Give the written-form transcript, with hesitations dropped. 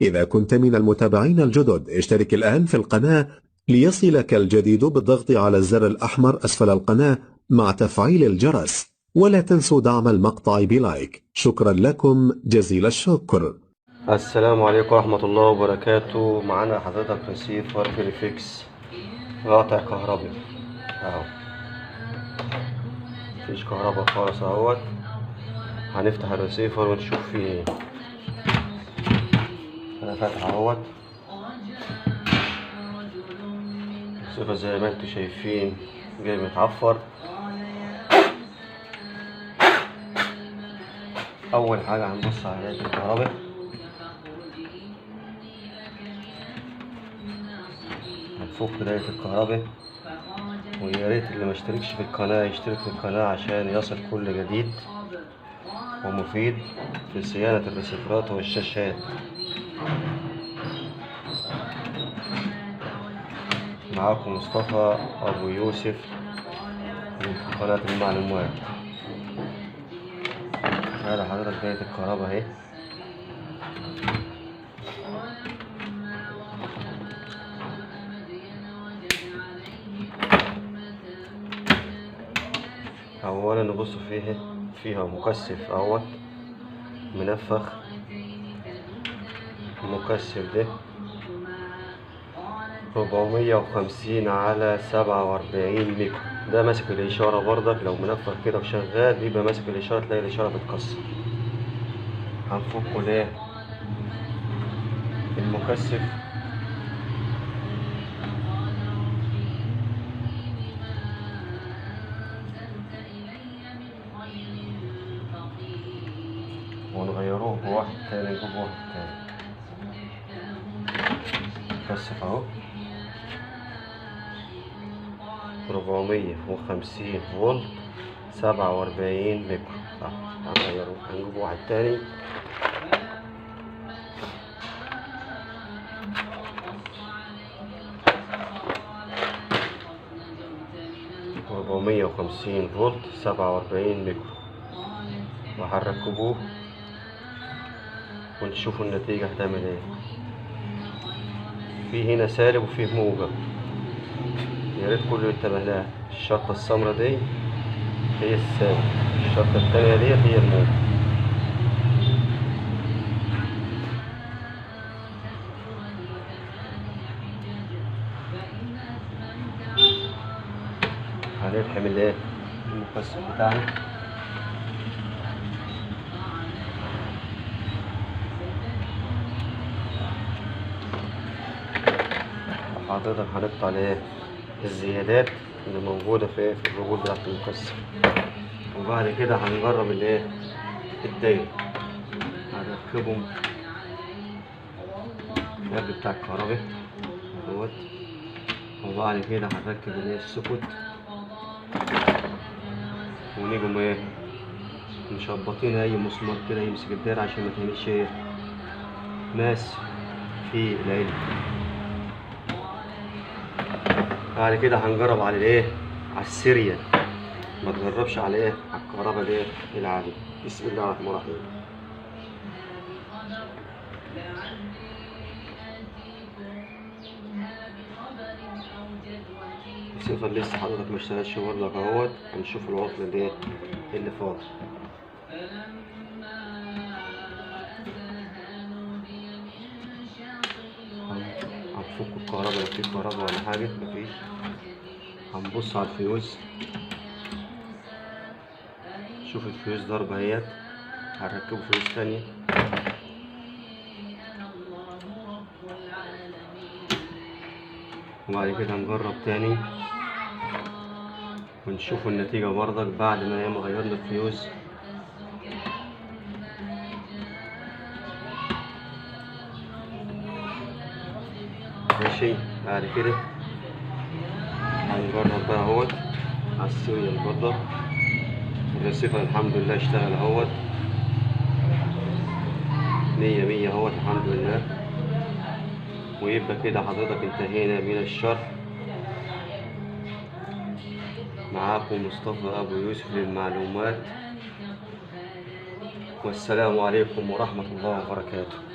إذا كنت من المتابعين الجدد اشترك الآن في القناة ليصلك الجديد بالضغط على الزر الأحمر أسفل القناة مع تفعيل الجرس، ولا تنسوا دعم المقطع بلايك. شكرا لكم جزيل الشكر. السلام عليكم ورحمة الله وبركاته. معانا حضرتك ريسيفر فيريفيكس قاطع كهربي اهو، مفيش كهربا خالص اهوت. هنفتح الريسيفر ونشوف فيه ايه. انا فاتح اهوت الريسيفر زي ما انتوا شايفين جاي متعفر. اول حاجة هنبص على دايرة الكهرباء، هنفك دايرة الكهرباء، ويا ريت اللي ما اشتركش في القناة يشترك في القناة عشان يصل كل جديد ومفيد في صيانة الريسيفرات والشاشات. معاكم مصطفى أبو يوسف من قناة المعلومات. هذا حضرتك دايرة الكهرباء اهي. أولا نبص فيها مكثف اهوت منفخ. المكثف ده 450 على 47 ميكرو. ده ماسك الإشارة برضك، لو منفخ كده وشغال بيبقى ماسك الإشارة، تلاقي الإشارة بتكسر. هنفكه ليه المكثف ونغيروه بواحد تاني، نجيب واحد تاني. مكثف اهو 450 فولت 47 ميكرو. هنغيره، هنجيب واحد تاني. ,450 فولت 47 ميكرو، وهنركبوه ونشوفوا النتيجة هتعمل ايه. في هنا سالب وفيه موجب، يا ريت كله ينتبه لها. الشرطة السمراء دي هي السالب، الشرطة التانية دي هي الموجب. هنلحم الايه المكثف بتاعنا. حضرتك هنقطع الايه الزيادات اللي موجودة في الرجول بتاعت المكثف، وبعد كده هنجرب الايه الدايرة. هنركبهم القلب بتاع الكهرباء اهوت، وبعد كده هنركب الايه السوكت، ونيجوا ايه مشبطين اي مسمار كده يمسك الدايرة عشان ما تعملش ايه ماس في العلب. بعد كده هنجرب على الايه على السيريال، ما تجربش على ايه على الكهرباء الايه العادية. بسم الله الرحمن الرحيم. الصفر لسه حضرتك ما اشتغلش برضك اهوت. هنشوف العطل ده اللي فاضل. هنفك الكهرباء لو في كهرباء ولا حاجة، مفيش. هنبص على الفيوز، شوف الفيوز ضربة اهيت. هنركبه فيوز تانية، وبعد كده هنجرب تاني ونشوف النتيجة برضك بعد ما غيرنا الفيوز. ماشي. بعد كده هنجرب بقى اهوت على السيريال برضه. الريسيفر الحمد لله اشتغل اهوت 100 اهوت الحمد لله. ويبقى كده حضرتك انتهينا من الشرح. معاكم مصطفى أبو يوسف للمعلومات، والسلام عليكم ورحمة الله وبركاته.